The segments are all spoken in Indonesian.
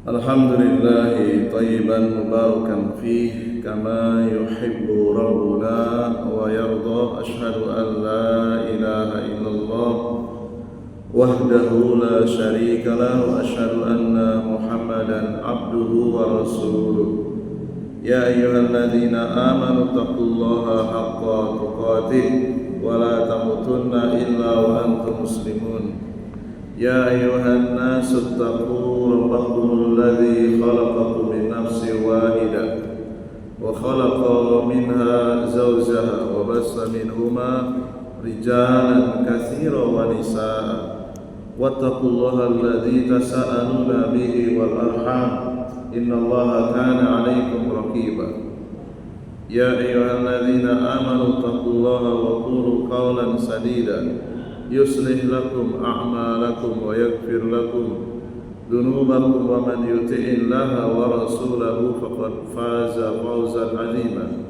Alhamdulillahi tayyiban mubarakan fih kama yuhibbu rabbuna wa yarda. Ashhadu an la ilaha illallah wahdahu la syarika lah wa ashhadu anna Muhammadan abduhu wa rasuluh. Ya ayyuhalladzina amanu taqullaha haqqa tuqatih wa la tamutunna illa wa antum muslimun. Ya ayyuhan nasu ittaqu rabbakum alladzi khalaqakum min nafsin wahidah wa khalaqa minha zawjaha wa bassa minhuma rijalan katsiran wa nisaa'a wattaqullaha alladzi tasaaluna bihi wal arham innallaha kana 'alaikum raqiba. Ya ayyuhalladzina amanu taqullaha wa qulu qawlan sadida yuslih lakum a'malakum wa yaghfir lakum dhunubakum wa man yuti'illaha wa rasulahu faqad faza fawzan 'azima.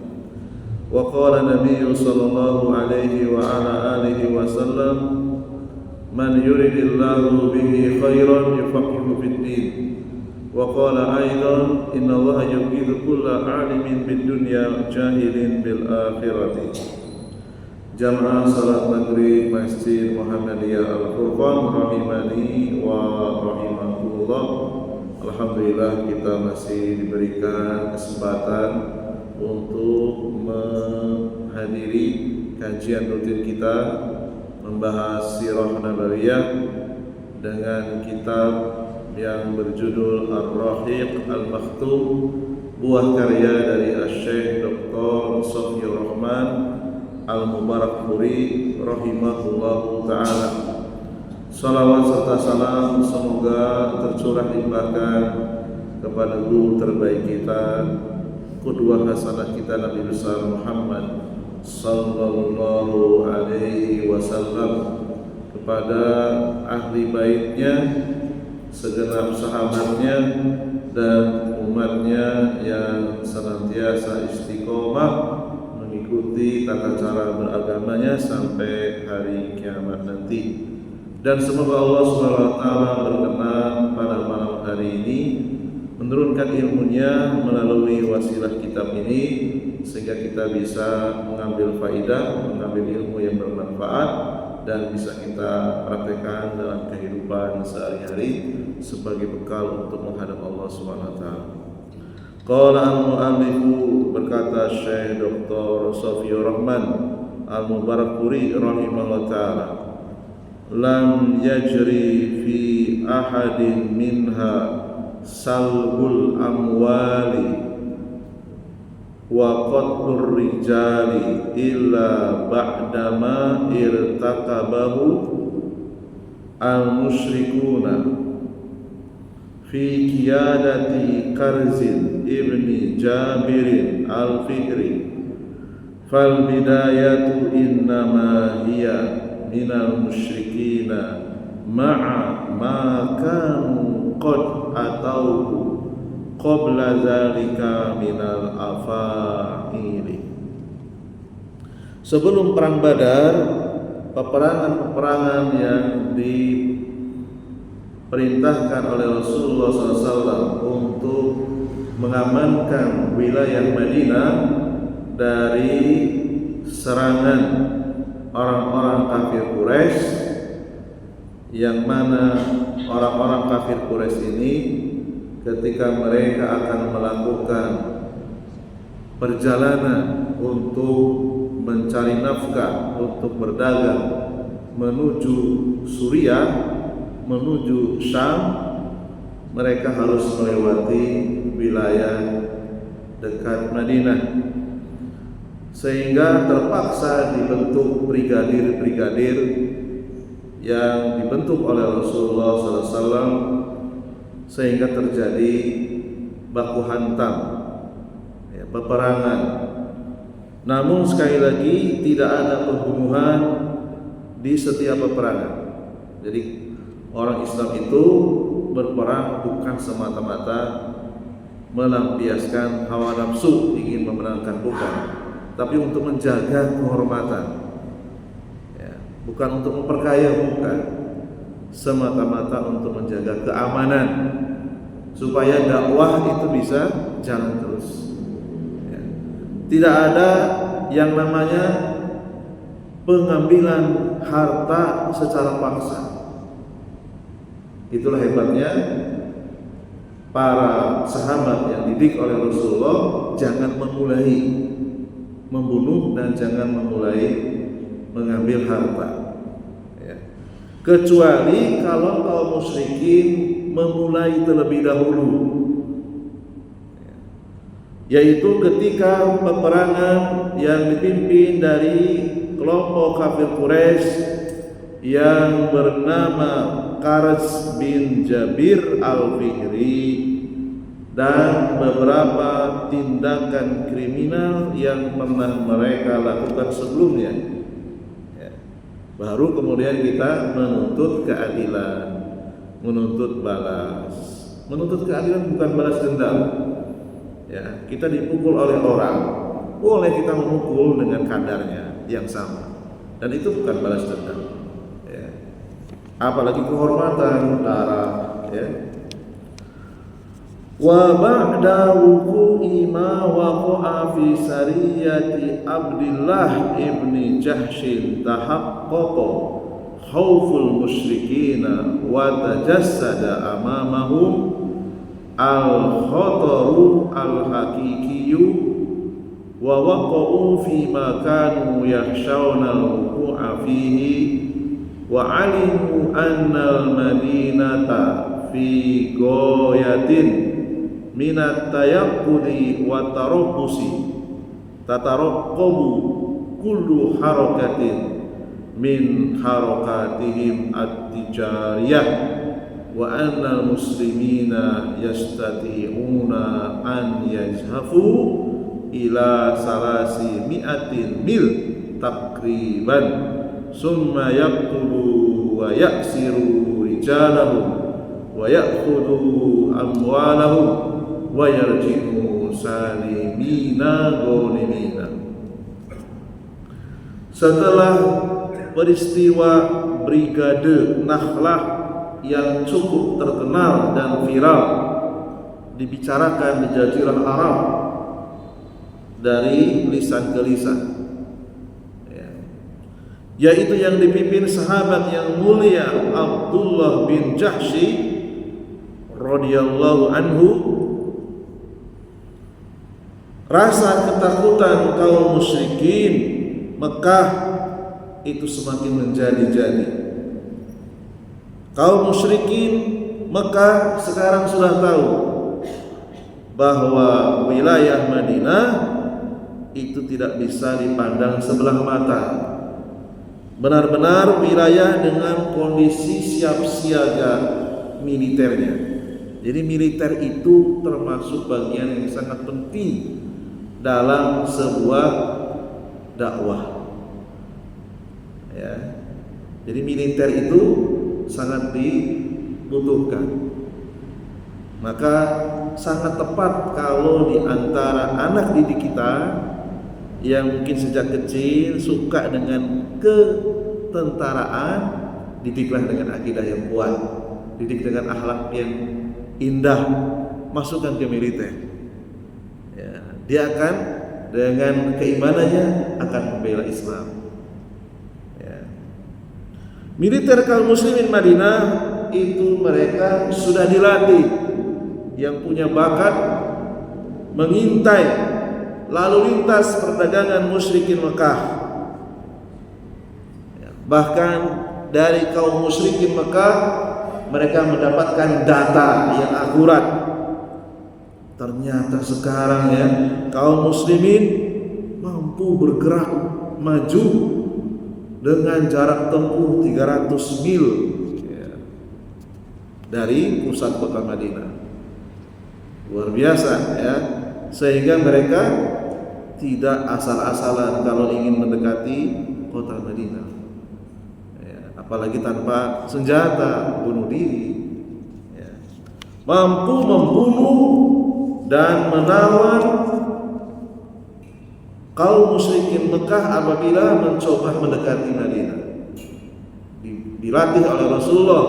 Wa qala nabiyyu sallallahu alaihi wa ala alihi wa sallam man yuridillahu bihi khairan yufaqihu fid din. Wa qala aidan innallaha yubghidu kulla 'alimin bid dunya jahilin bil akhirati. Jamaah salat maghrib Masjid Muhammadiyah Al-Furqan rahimani wa rahimakumullah. Alhamdulillah kita masih diberikan kesempatan untuk menghadiri kajian rutin kita membahas sirah nabawiyah dengan kitab yang berjudul Ar-Rahiq Al-Makhtum, buah karya dari Syekh Dr. Sofiyur Rahman Al-Mubarakpuri rahimahullahu ta'ala. Salawat serta salam semoga tercurah limpahkan kepada guru terbaik kita, qudwah hasanah kita, Nabi besar Muhammad sallallahu alaihi wasallam, kepada ahli baitnya, segenap sahabatnya dan umatnya yang senantiasa istiqomah mengikuti tata cara beragamanya sampai hari kiamat nanti. Dan semoga Allah SWT berkenan pada malam hari ini menurunkan ilmunya melalui wasilah kitab ini, sehingga kita bisa mengambil faidah, mengambil ilmu yang bermanfaat dan bisa kita praktekkan dalam kehidupan sehari-hari sebagai bekal untuk menghadap Allah SWT. Qala al-mu'allifu, berkata Syekh Dr. Sofiyur Rahman Al-Mubarakpuri rahimahullah ta'ala, lam yajri fi ahadin minha salbul amwali wa qatlur rijali illa ba'dama irtakabahu al-musyrikuna fi qiyadati Karzin ibni Jabirin al-Fikri. Fal bidayatu innama hiya minal musyrikina ma'a ma kanu qad atauhu qabla dzalika minal afa'ili. Sebelum perang Badar, peperangan-peperangan yang diperintahkan oleh Rasulullah SAW untuk mengamankan wilayah Madinah dari serangan orang-orang kafir Quraisy, yang mana orang-orang kafir Quraisy ini ketika mereka akan melakukan perjalanan untuk mencari nafkah, untuk berdagang menuju Suriah, menuju Syam, mereka harus melewati wilayah dekat Madinah, sehingga terpaksa dibentuk brigadir-brigadir yang dibentuk oleh Rasulullah SAW, sehingga terjadi baku hantam, peperangan. Namun sekali lagi tidak ada pembunuhan di setiap peperangan. Jadi orang Islam itu berperang bukan semata-mata melampiaskan hawa nafsu ingin memenangkan, bukan, tapi untuk menjaga kehormatan, ya, bukan untuk memperkaya, bukan, semata-mata untuk menjaga keamanan supaya dakwah itu bisa jalan terus. Ya. Tidak ada yang namanya pengambilan harta secara paksa. Itulah hebatnya para sahabat yang didik oleh Rasulullah, jangan memulai membunuh dan jangan memulai mengambil harta. Ya. Kecuali kalau kaum musyrikin memulai terlebih dahulu, yaitu ketika peperangan yang dipimpin dari kelompok kafir Quraisy yang bernama Qarz bin Jabir al-Fihri dan beberapa tindakan kriminal yang pernah mereka lakukan sebelumnya. Ya. Baru kemudian kita menuntut keadilan, menuntut balas. Menuntut keadilan bukan balas dendam. Ya, kita dipukul oleh orang, boleh kita memukul dengan kadarnya yang sama, dan itu bukan balas dendam. Ya. Apalagi kehormatan darah. Ya. Wa ba'da wuqu'i ma waqa'a fi sariyati Abdullah ibn Jahshin tahaqqaqa khawful musyrikina wa tajassada amamahum al-khataru al-haqiqiyyu wa waqa'u fi ma kanu yakhshawna al-wuqu'a fihi wa 'alimu anna al-madinata fi ghayatin minat tayaqqudi wa tarabbusi tataraqqabu kullu harakatin min harakatihim at-tijariyah wa anna al-muslimina yastati'una an yazhafu ila salasi mi'atin mil takriban summa yaqtulu wa yaksiru rijalahum wa ya'khudhu amwalahum wa yarji'u salimina ghanimina. Setelah peristiwa Brigade Nakhlah yang cukup terkenal dan viral dibicarakan di Jazirah Arab dari lisan ke lisan, yaitu yang dipimpin sahabat yang mulia Abdullah bin Jahsy radhiyallahu anhu, rasa ketakutan kaum musyrikin Mekah itu semakin menjadi-jadi. Kaum musyrikin Mekah sekarang sudah tahu bahwa wilayah Madinah itu tidak bisa dipandang sebelah mata. Benar-benar wilayah dengan kondisi siap siaga militernya. Jadi militer itu termasuk bagian yang sangat penting dalam sebuah dakwah. Ya. Jadi militer itu sangat dibutuhkan. Maka sangat tepat kalau di antara anak didik kita yang mungkin sejak kecil suka dengan ketentaraan, didiklah dengan akidah yang kuat, didik dengan akhlak yang indah, masukkan ke militer. Ya, dia akan dengan keimanannya akan membela Islam. Ya. Militer kaum muslimin Madinah itu mereka sudah dilatih, yang punya bakat mengintai lalu lintas perdagangan musyrikin Mekah. Ya. Bahkan dari kaum musyrikin Mekah mereka mendapatkan data yang akurat. Ternyata sekarang ya kaum muslimin mampu bergerak maju dengan jarak tempuh 300 mil ya, dari pusat kota Madinah. Luar biasa ya. Sehingga mereka tidak asal-asalan kalau ingin mendekati kota Madinah. Apalagi tanpa senjata, bunuh diri, ya. Mampu membunuh dan menawan kaum musyrikin Mekah apabila mencoba mendekati Madinah. Dilatih oleh Rasulullah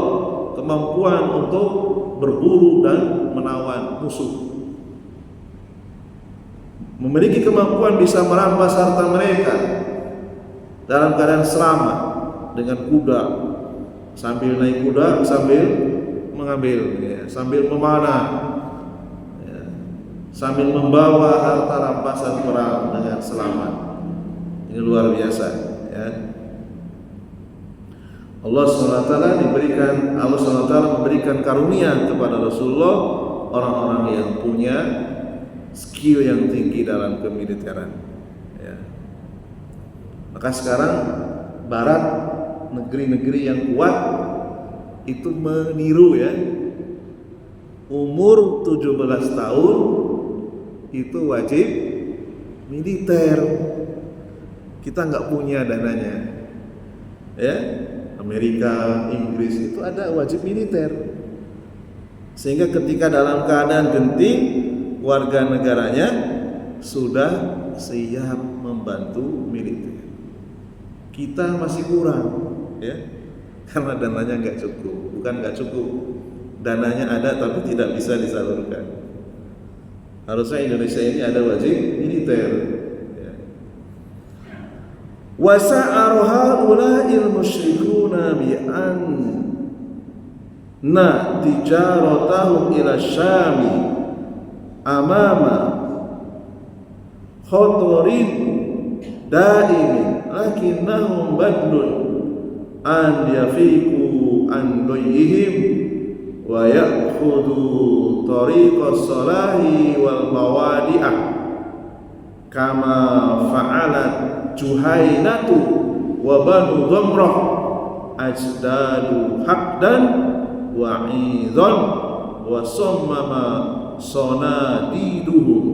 kemampuan untuk berburu dan menawan musuh, memiliki kemampuan bisa merampas harta mereka dalam keadaan selamat dengan kuda, sambil naik kuda sambil mengambil, ya, sambil memanah, ya, sambil membawa harta rampasan perang dengan selamat. Ini luar biasa, ya. Allah SWT memberikan karunia kepada Rasulullah, orang-orang yang punya skill yang tinggi dalam kemiliteran, ya. Maka sekarang Barat, negeri-negeri yang kuat itu meniru, ya, umur 17 tahun itu wajib militer. Kita nggak punya dananya, ya. Amerika, Inggris itu ada wajib militer, sehingga ketika dalam keadaan genting warga negaranya sudah siap membantu militer. Kita masih kurang, ya, karena dananya nggak cukup. Bukan nggak cukup, dananya ada tapi tidak bisa disalurkan. Harusnya Indonesia ini ada wajib militer, ya. Wasa'aru haula'il musyrikuna bi'an tijaratahum ila syami amama khatarin daimin lakinnahum badlun an yafiqu an doyihim wa ya'khudhu tariqas salahi wal mawadi'ah kama fa'alat Juhainatu wa banu dhamrah ajdadu haqdan wa idhan wa sammama sonadiduhum,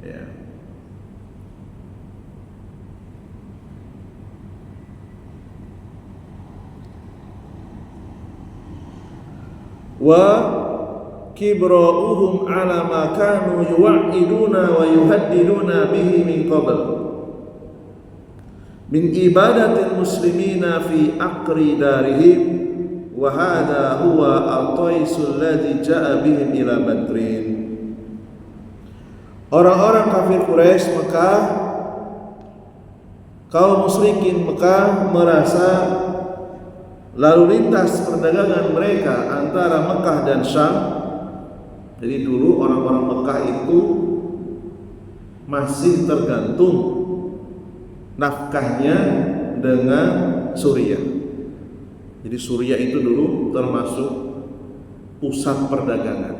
ya. Wa kibra'uhum ala ma kanu yuwa'iduna wa yuhaddiduna bihi min qabl min ibadatil muslimina fi aqri darihim wa hadha huwa at-taisul ladzi ja'a bihim ila Badrin. Orang-orang kafir Quraisy Mekah, kaum musyrikin Mekah merasa lalu lintas perdagangan mereka antara Mekah dan Syam. Jadi dulu orang-orang Mekah itu masih tergantung nafkahnya dengan Suriah. Jadi Suriah itu dulu termasuk pusat perdagangan.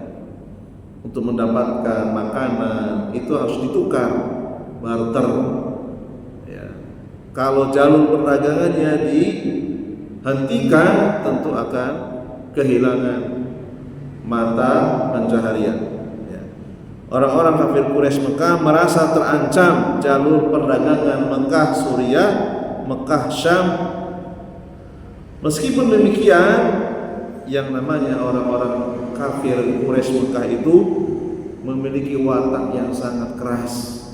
Untuk mendapatkan makanan itu harus ditukar, barter, ya. Kalau jalur perdagangannya dihentikan, tentu akan kehilangan mata pencaharian. Orang-orang kafir Quraisy Mekah merasa terancam jalur perdagangan Mekah Suriah, Mekah Syam. Meskipun demikian, yang namanya orang-orang kafir Quraisy Mekah itu memiliki watak yang sangat keras.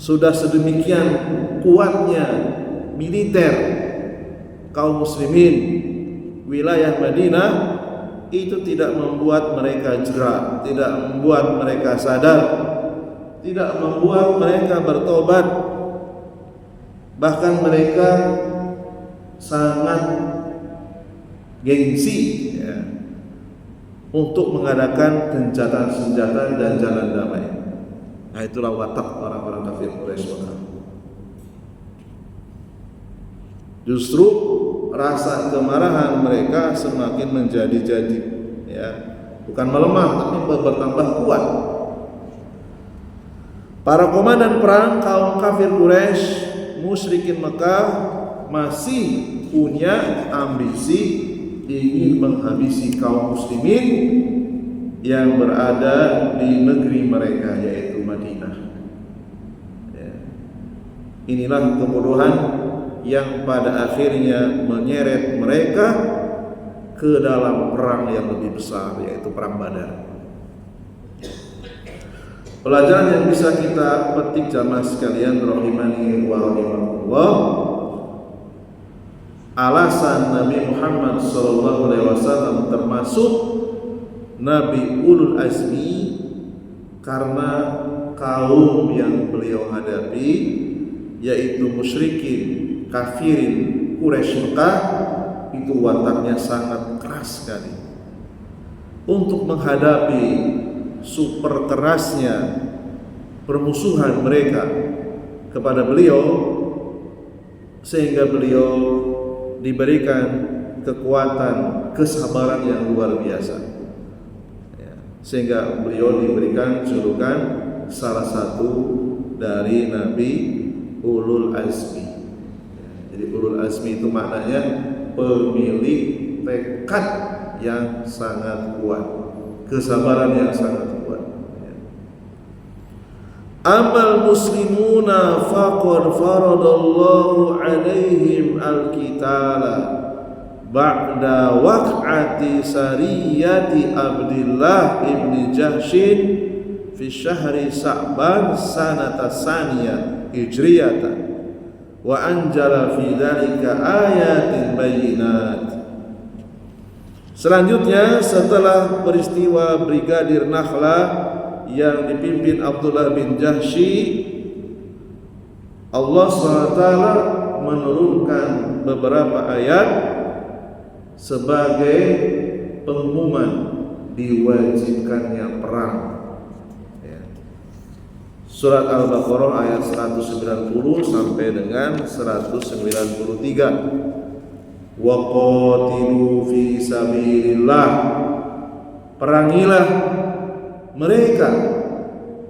Sudah sedemikian kuatnya militer kaum muslimin wilayah Madinah, itu tidak membuat mereka jera, tidak membuat mereka sadar, tidak membuat mereka bertobat. Bahkan mereka sangat gengsi, ya, untuk mengadakan gencatan senjata dan jalan damai. Nah, itulah watak orang-orang kafir Quraisy Mekah. Justru rasa kemarahan mereka semakin menjadi-jadi, ya, bukan melemah tapi bertambah kuat. Para komandan perang kaum kafir Quraisy, musyrikin Mekah masih punya ambisi ingin menghabisi kaum muslimin yang berada di negeri mereka, yaitu Madinah. Ya. Inilah kebodohan yang pada akhirnya menyeret mereka ke dalam perang yang lebih besar, yaitu perang Badar. Pelajaran yang bisa kita petik jamaah sekalian rahimani wa rahimakumullah, alasan Nabi Muhammad SAW termasuk Nabi Ulul Azmi karena kaum yang beliau hadapi, yaitu musyrikin, kafirin Quraisy Mekah, itu wataknya sangat keras sekali. Untuk menghadapi super kerasnya permusuhan mereka kepada beliau, sehingga beliau diberikan kekuatan, kesabaran yang luar biasa, sehingga beliau diberikan julukan salah satu dari Nabi Ulul Azmi. Jadi Ulul Azmi itu maknanya pemilik tekad yang sangat kuat, kesabaran yang sangat kuat. Amal muslimuna faqad faradallahu alaihim al-qitala ba'da waq'ati sariyati Abdullah ibn Jahshin fi syahri Sa'ban sanata saniyah hijriyatan wa anjala fi dzalika ayatin bayyinat. Selanjutnya, setelah peristiwa Brigadir Nakhla yang dipimpin Abdullah bin Jahsy, Allah SWT menurunkan beberapa ayat sebagai pengumuman diwajibkannya perang. Surat Al-Baqarah ayat 190 sampai dengan 193. Wa qatilu fi sabilillah, perangilah mereka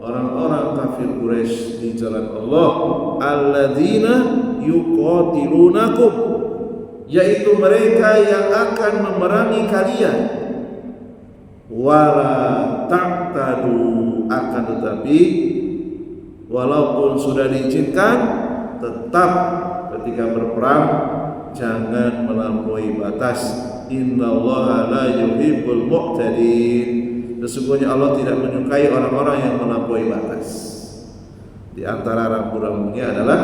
orang-orang kafir Quraisy di jalan Allah, alladzina yuqatilunakum, yaitu mereka yang akan memerangi kalian, wala ta'tadu, akan tetapi walaupun sudah diizinkan, tetap ketika berperang jangan melampaui batas. Innallaha la yuhibbul mu'tadin, sesungguhnya Allah tidak menyukai orang-orang yang melampaui batas. Di antara rambu-rambunya adalah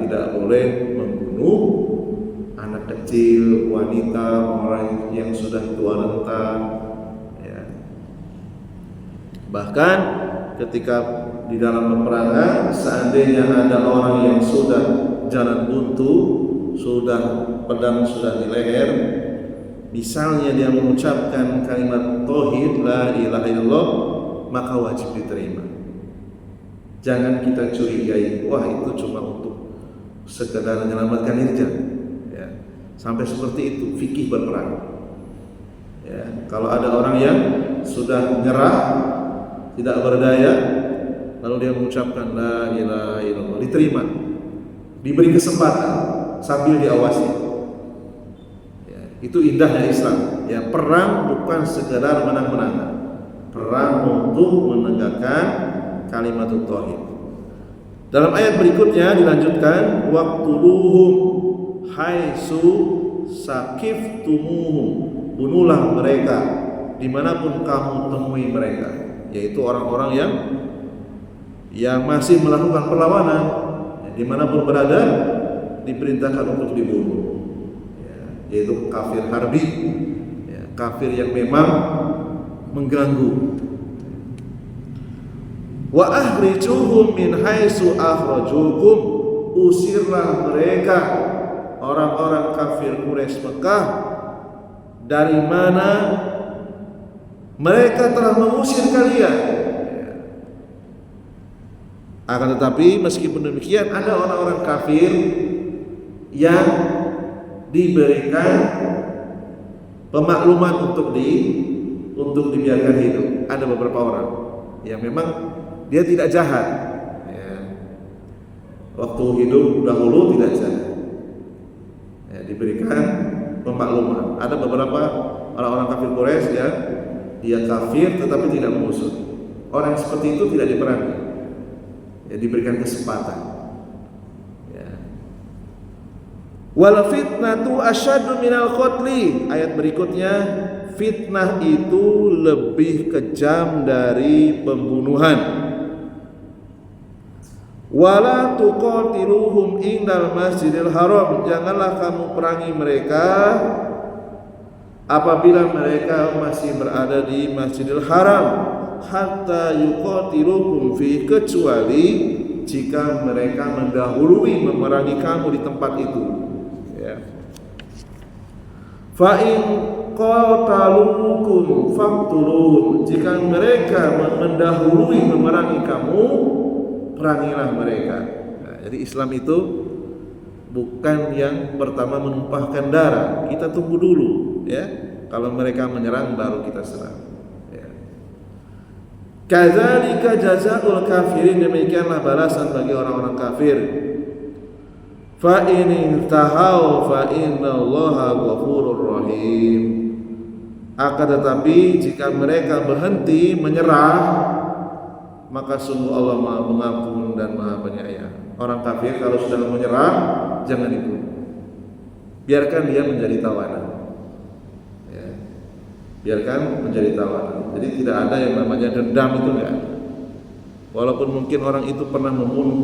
tidak boleh membunuh anak kecil, wanita, orang yang sudah tua renta, ya. Bahkan ketika di dalam peperangan, seandainya ada orang yang sudah jalan buntu, sudah pedang sudah di leher, misalnya dia mengucapkan kalimat tauhid la ilaha illallah, maka wajib diterima. Jangan kita curigai, wah itu cuma untuk sekedar menyelamatkan diri, ya. Sampai seperti itu fikih berperang. Ya, kalau ada orang yang sudah nyerah, tidak berdaya, lalu dia mengucapkan la ilaha illallah, diterima, diberi kesempatan sambil diawasi. Itu indahnya Islam. Ya, perang bukan sekedar menang-menangan. Perang untuk menegakkan kalimat tauhid. Dalam ayat berikutnya dilanjutkan, waqtuluhum haitsu saqiftumuhum, bunuhlah mereka dimanapun kamu temui mereka, yaitu orang-orang yang masih melakukan perlawanan, dimanapun berada diperintahkan untuk dibunuh, yaitu kafir harbi, ya, kafir yang memang mengganggu. Wa akhrijuhum min haitsu akhrajukum, usirlah mereka orang-orang kafir Quraisy Mekah dari mana mereka telah mengusir kalian. Akan tetapi meskipun demikian, ada orang-orang kafir yang diberikan pemakluman untuk dibiarkan hidup. Ada beberapa orang yang memang dia tidak jahat, ya. Waktu hidup dahulu tidak jahat, ya, diberikan pemakluman. Ada beberapa orang-orang kafir Quraisy yang dia kafir tetapi tidak mengusir. Orang seperti itu tidak diperangi, ya, diberikan kesempatan. Wal fitnatu asyaddu minal qatli. Ayat berikutnya, fitnah itu lebih kejam dari pembunuhan. Wala tuqatiluhum indal masjidil haram, janganlah kamu perangi mereka apabila mereka masih berada di Masjidil Haram, hatta yuqatilukum fi, kecuali jika mereka mendahului memerangi kamu di tempat itu, ya. Fa in qatalukum faqtuluhum, jika mereka mendahului memerangi kamu, perangilah mereka. Nah, jadi Islam itu bukan yang pertama menumpahkan darah, kita tunggu dulu, ya. Kalau mereka menyerang baru kita serang, ya. Kadzalika jazaa'ul kafirin, demikianlah balasan bagi orang-orang kafir. Fa in intahau fa innallaha ghafurur rahim. Akan tetapi jika mereka berhenti menyerah, maka sungguh Allah Maha Pengampun dan Maha Penyayang. Orang kafir kalau sudah menyerah, jangan dibunuh, biarkan dia menjadi tawanan, ya. Biarkan menjadi tawanan. Jadi tidak ada yang namanya dendam, itu enggak. Walaupun mungkin orang itu pernah membunuh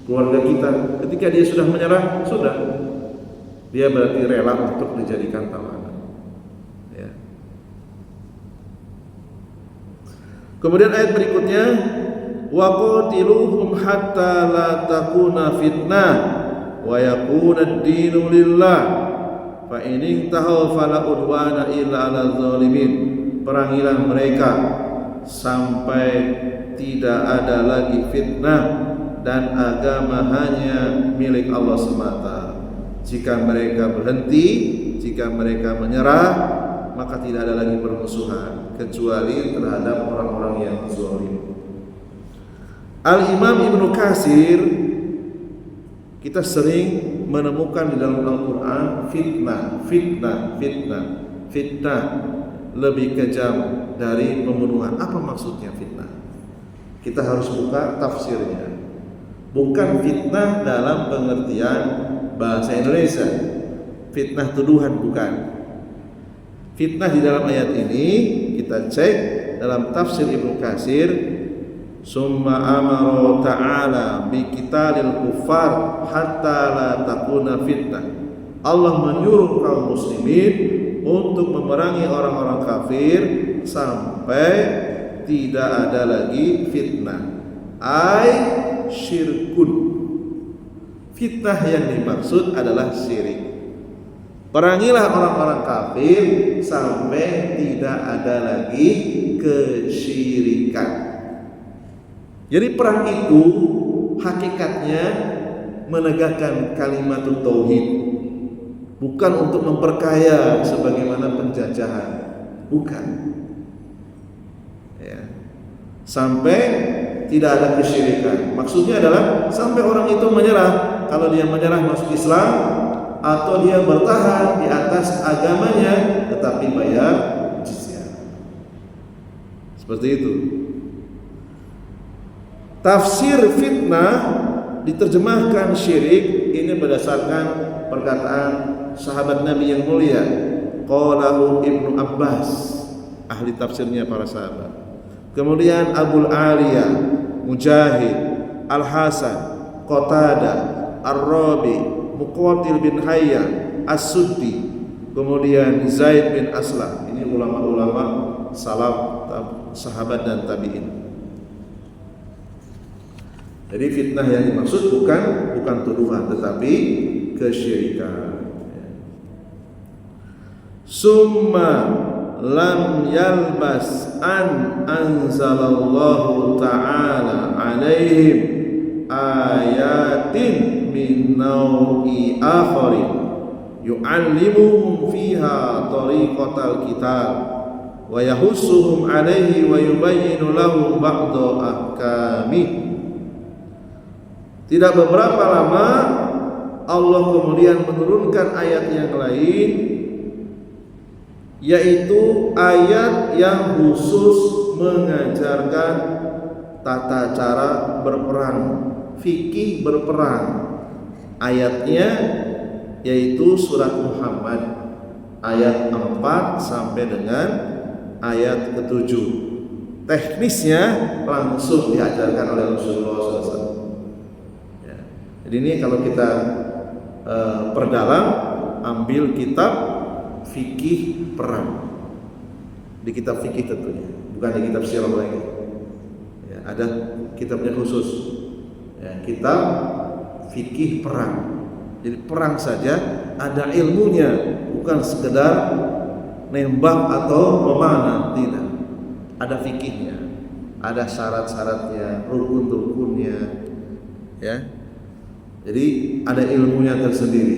keluarga kita, ketika dia sudah menyerah, sudah, dia berarti rela untuk dijadikan tawanan, ya. Kemudian ayat berikutnya, wa qatiluhum hatta la takuna fitnah wa yakuna ad-dinu lillah fa in intahu fala udwana illa 'alal zalimin. Perangilah mereka sampai tidak ada lagi fitnah dan agama hanya milik Allah semata. Jika mereka berhenti, jika mereka menyerah, maka tidak ada lagi permusuhan kecuali terhadap orang-orang yang zalim. Al-Imam Ibnu Katsir, kita sering menemukan di dalam Al-Quran fitnah lebih kejam dari pembunuhan. Apa maksudnya fitnah? Kita harus buka tafsirnya. Bukan fitnah dalam pengertian bahasa Indonesia, fitnah tuduhan, bukan. Fitnah di dalam ayat ini kita cek dalam tafsir Ibnu Katsir, summa amara ta'ala bi qitalil kuffar hatta la takuna fitnah. Allah menyuruh kaum muslimin untuk memerangi orang-orang kafir sampai tidak ada lagi fitnah. Ai syirkun. Fitnah yang dimaksud adalah syirik. Perangilah orang-orang kafir sampai tidak ada lagi kesyirikan. Jadi perang itu hakikatnya menegakkan kalimat tauhid, bukan untuk memperkaya sebagaimana penjajahan, bukan. Ya. Sampai tidak ada kesyirikan. Maksudnya adalah sampai orang itu menyerah. Kalau dia menyerah masuk Islam, atau dia bertahan di atas agamanya tetapi bayar jizyah. Seperti itu. Tafsir fitnah diterjemahkan syirik ini berdasarkan perkataan sahabat Nabi yang mulia, qalahu Ibnu Abbas, ahli tafsirnya para sahabat. Kemudian Abul Aliyah, Mujahid, Al-Hasan, Qatadah, Ar-Rabi, Muqatil bin Hayyan, As-Suddi, kemudian Zaid bin Aslam. Ini ulama-ulama salaf, sahabat dan tabi'in. Jadi fitnah yang dimaksud bukan tuduhan tetapi kesyirikan. Summa lam yalbas an anzalallahu ta'ala alaihim ayatin min nau'i akharin yu'allimuhum fiha tariqatal kitab wa yahussuhum alaihi wa yubayyinu lahum ba'da ahkamih. Tidak beberapa lama Allah kemudian menurunkan ayat yang lain, yaitu ayat yang khusus mengajarkan tata cara berperang, fikih berperang. Ayatnya yaitu surat Muhammad ayat 4 sampai dengan ayat ke-7. Teknisnya langsung diajarkan oleh Rasulullah SAW. Jadi ini kalau kita perdalam, ambil kitab fikih perang. Di kitab fikih tentunya, bukan di kitab sirah lagi. Ya, ada kitabnya khusus. Ya, kitab fikih perang. Jadi perang saja ada ilmunya, bukan sekedar nembak atau memanah, tidak. Ada fikihnya, ada syarat-syaratnya, rukun-rukunnya, ya. Jadi ada ilmunya tersendiri.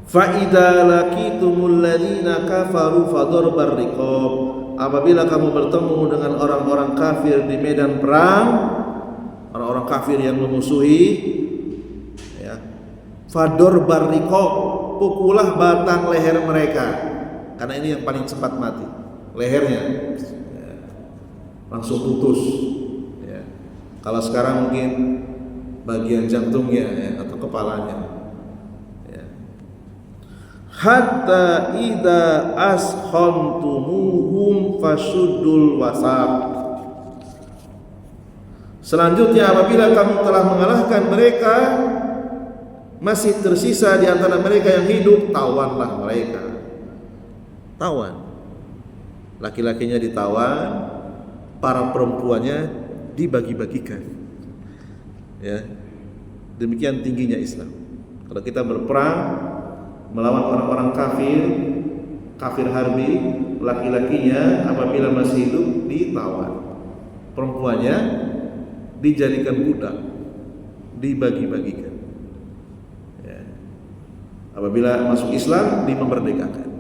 Fa idza laqitumul ladzina kafaru fadharbar riqab. Apabila kamu bertemu dengan orang-orang kafir di medan perang, orang-orang kafir yang memusuhi, ya, fadharbar riqab, pukullah batang leher mereka, karena ini yang paling cepat mati, lehernya ya, langsung putus. Ya. Kalau sekarang mungkin bagian jantungnya ya, atau kepalanya. Ya. Hatta idza askhantumuhum fashuddul wasaq. Selanjutnya apabila kamu telah mengalahkan mereka, masih tersisa di antara mereka yang hidup, tawanlah mereka. Tawan. Laki-lakinya ditawan, para perempuannya dibagi-bagikan. Ya. Demikian tingginya Islam. Kalau kita berperang melawan orang-orang kafir harbi, laki-lakinya apabila masih hidup ditawan. Perempuannya dijadikan budak, dibagi-bagikan. Ya. Apabila masuk Islam dimerdekakan.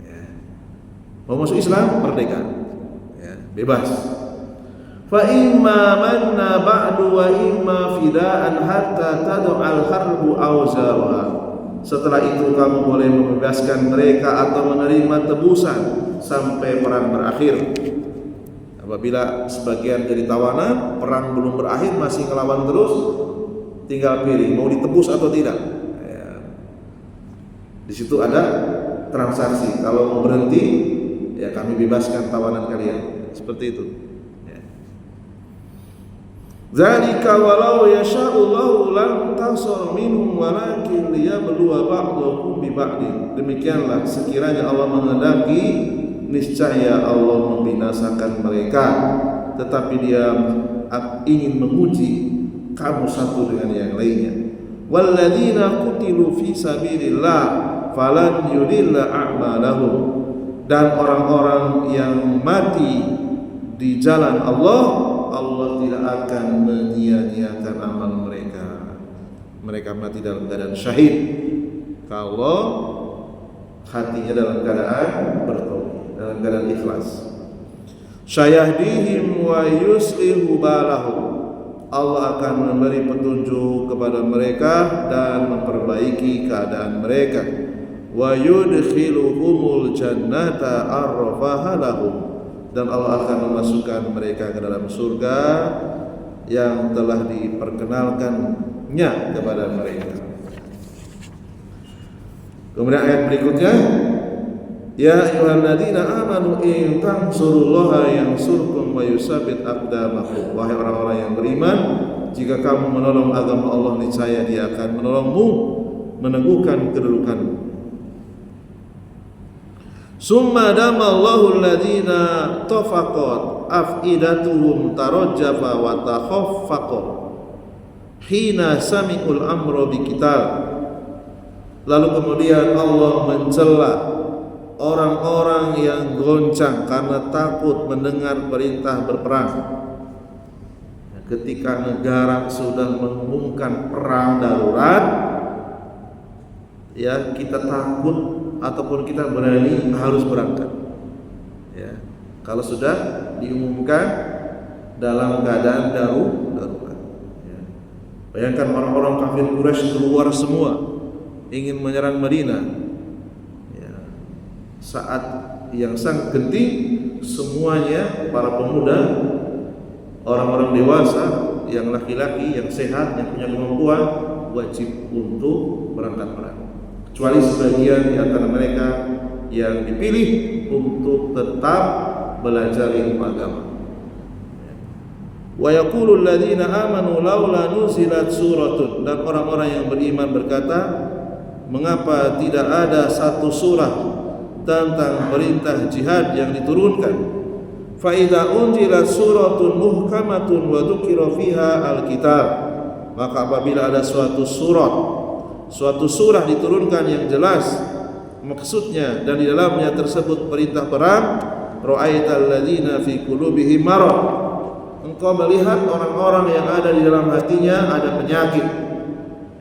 Ya. Mau masuk Islam merdeka, ya, bebas. Fa imma manna ba'du wa imma fidaan hatta tad'al harbu awzarha. Setelah itu kamu boleh membebaskan mereka atau menerima tebusan sampai perang berakhir. Apabila sebagian jadi tawanan, perang belum berakhir, masih ngelawan terus, tinggal pilih mau ditebus atau tidak. Ya. Di situ ada transaksi. Kalau mau berhenti, ya kami bebaskan tawanan kalian. Seperti itu. Ya. Zalika walau yasha'ullahu lam tasar minhum walakin liyabluwa ba'dakum bi ba'din. Demikianlah sekiranya Allah menghendaki, niscaya Allah membinasakan mereka, tetapi Dia ingin menguji kamu satu dengan yang lainnya. Walladzina qutilu fi sabilillah falan yudilla a'malahum. Dan orang-orang yang mati di jalan Allah, Allah tidak akan menyia-nyiakan amal mereka. Mereka mati dalam keadaan syahid kalau hatinya dalam keadaan bertauhid, dalam keadaan ikhlas. Syayahdihim wa yuslihu balahum. Allah akan memberi petunjuk kepada mereka dan memperbaiki keadaan mereka. Wa yudkhiluhumul jannata arrafaha lahum. Dan Allah akan memasukkan mereka ke dalam surga yang telah diperkenalkannya kepada mereka. Kemudian ayat berikutnya, ya ayyuhalladzina amanu in tansurullaha yansurkum wa yusabbit aqdamakum. Wahai orang-orang yang beriman, jika kamu menolong agama Allah, niscaya Dia akan menolongmu, meneguhkan kedudukanmu. Summa damallahu alladzina tafaqat afidatuhum tarajjafa wa takhaffaqa hina sami'ul amra biqital. Lalu kemudian Allah mencela orang-orang yang goncang karena takut mendengar perintah berperang. Ketika negara sudah mengumumkan perang darurat, ya kita takut ataupun kita berani harus berangkat. Ya, kalau sudah diumumkan dalam keadaan darurat. Ya. Bayangkan orang-orang kafir Quraisy keluar semua ingin menyerang Madinah. Ya. Saat yang sangat genting, semuanya para pemuda, orang-orang dewasa, yang laki-laki, yang sehat, yang punya kemampuan, wajib untuk berangkat perang. Kecuali sebagian di antara mereka yang dipilih untuk tetap belajar ilmu agama. Wa yaqulul ladzina amanu laula nuzilat suratun, dan orang-orang yang beriman berkata, mengapa tidak ada satu surah tentang perintah jihad yang diturunkan? Fa idza unzilat suratun muhkamatun wa dzukira fiha alkitab, maka apabila ada suatu surah diturunkan yang jelas maksudnya dan di dalamnya tersebut perintah perang, ra'aital ladzina fi qulubihim marad, engkau melihat orang-orang yang ada di dalam hatinya ada penyakit.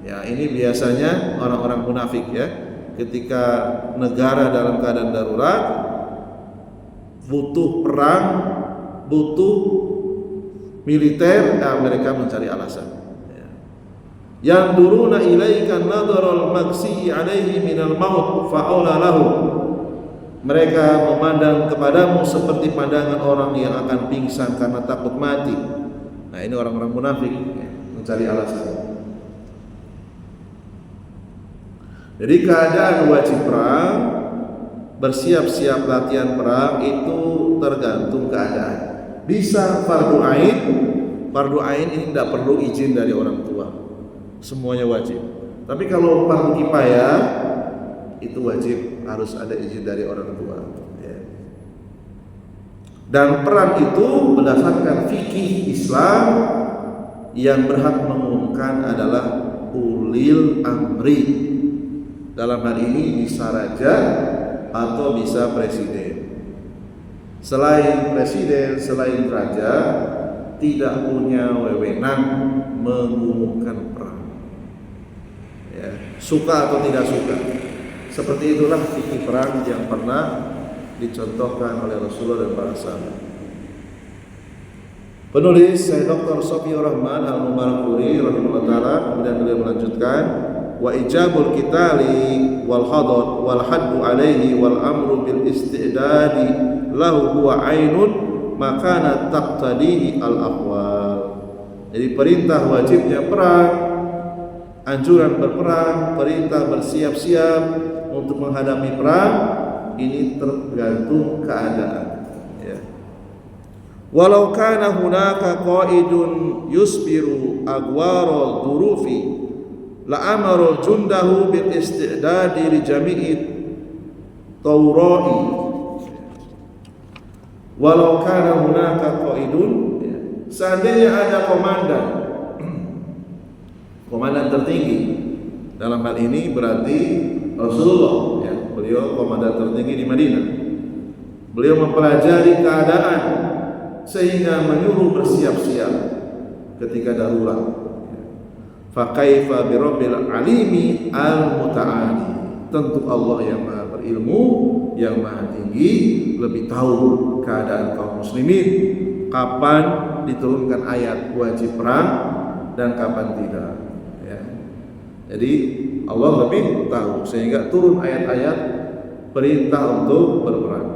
Ya, ini biasanya orang-orang munafik ya. Ketika negara dalam keadaan darurat, butuh perang, butuh militer, mereka mencari alasan. Yang duruna ilaika nadharal maghsi alaihi minal maut fa'aula lahu, mereka memandang kepadamu seperti pandangan orang yang akan pingsan karena takut mati. Nah, ini orang-orang munafik mencari alasan. Jadi keadaan wajib perang, bersiap-siap latihan perang itu tergantung keadaan. Bisa fardu ain ini tidak perlu izin dari orang tua, semuanya wajib. Tapi kalau fardu kifayah itu wajib, harus ada izin dari orang tua ya. Dan perang itu berdasarkan fikih Islam yang berhak mengumumkan adalah ulil amri. Dalam hal ini bisa raja atau bisa presiden. Selain presiden, selain raja, tidak punya wewenang mengumumkan perang ya, suka atau tidak suka. Seperti itulah fikih perang yang pernah dicontohkan oleh Rasulullah dan para sahabat. Penulis saya Dr. Sofiur Rahman Al-Mubarakpuri rahimahullah taala, kemudian beliau melanjutkan, wa ijabul qitali wal hadar wal haddu alaihi wal amru bil istidadi lahu huwa ainun makana taqtadihi al aqwal. Jadi perintah wajibnya perang, anjuran berperang, perintah bersiap-siap untuk menghadapi perang, ini tergantung keadaan ya. Walau kana hunaka qaidun yusbiru agwara durufi la amara jundahu bil istidadi li jami'i tawra'i. Walau kana hunaka qaidun, seandainya ada komandan tertinggi, dalam hal ini berarti Rasulullah ya, beliau komandan tertinggi di Madinah. Beliau mempelajari keadaan sehingga menyuruh bersiap-siap ketika darurat. Fa kaifa bi rabbil alimi al muta'ali, tentu Allah yang Maha berilmu, yang Maha tinggi, lebih tahu keadaan kaum muslimin, kapan diturunkan ayat wajib perang dan kapan tidak ya. Jadi Allah lebih tahu sehingga turun ayat-ayat perintah untuk berperang.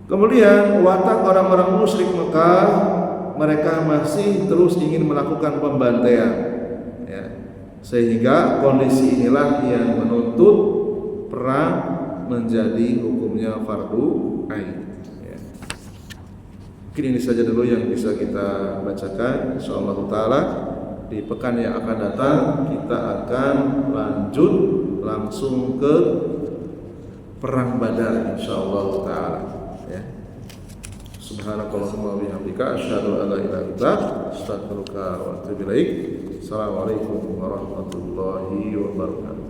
Kemudian watak orang-orang musyrik Mekah, mereka masih terus ingin melakukan pembantaian ya. Sehingga kondisi inilah yang menuntut perang menjadi hukumnya fardu ain ya. Mungkin ini saja dulu yang bisa kita bacakan. Insyaallah taala di pekan yang akan datang kita akan lanjut langsung ke perang Badar insyaallah taala ya. Subhanakallahumma wa bihamdika asyhadu an la ilaha illa anta astaghfiruka wa atubu ilaik. Assalamualaikum warahmatullahi wabarakatuh.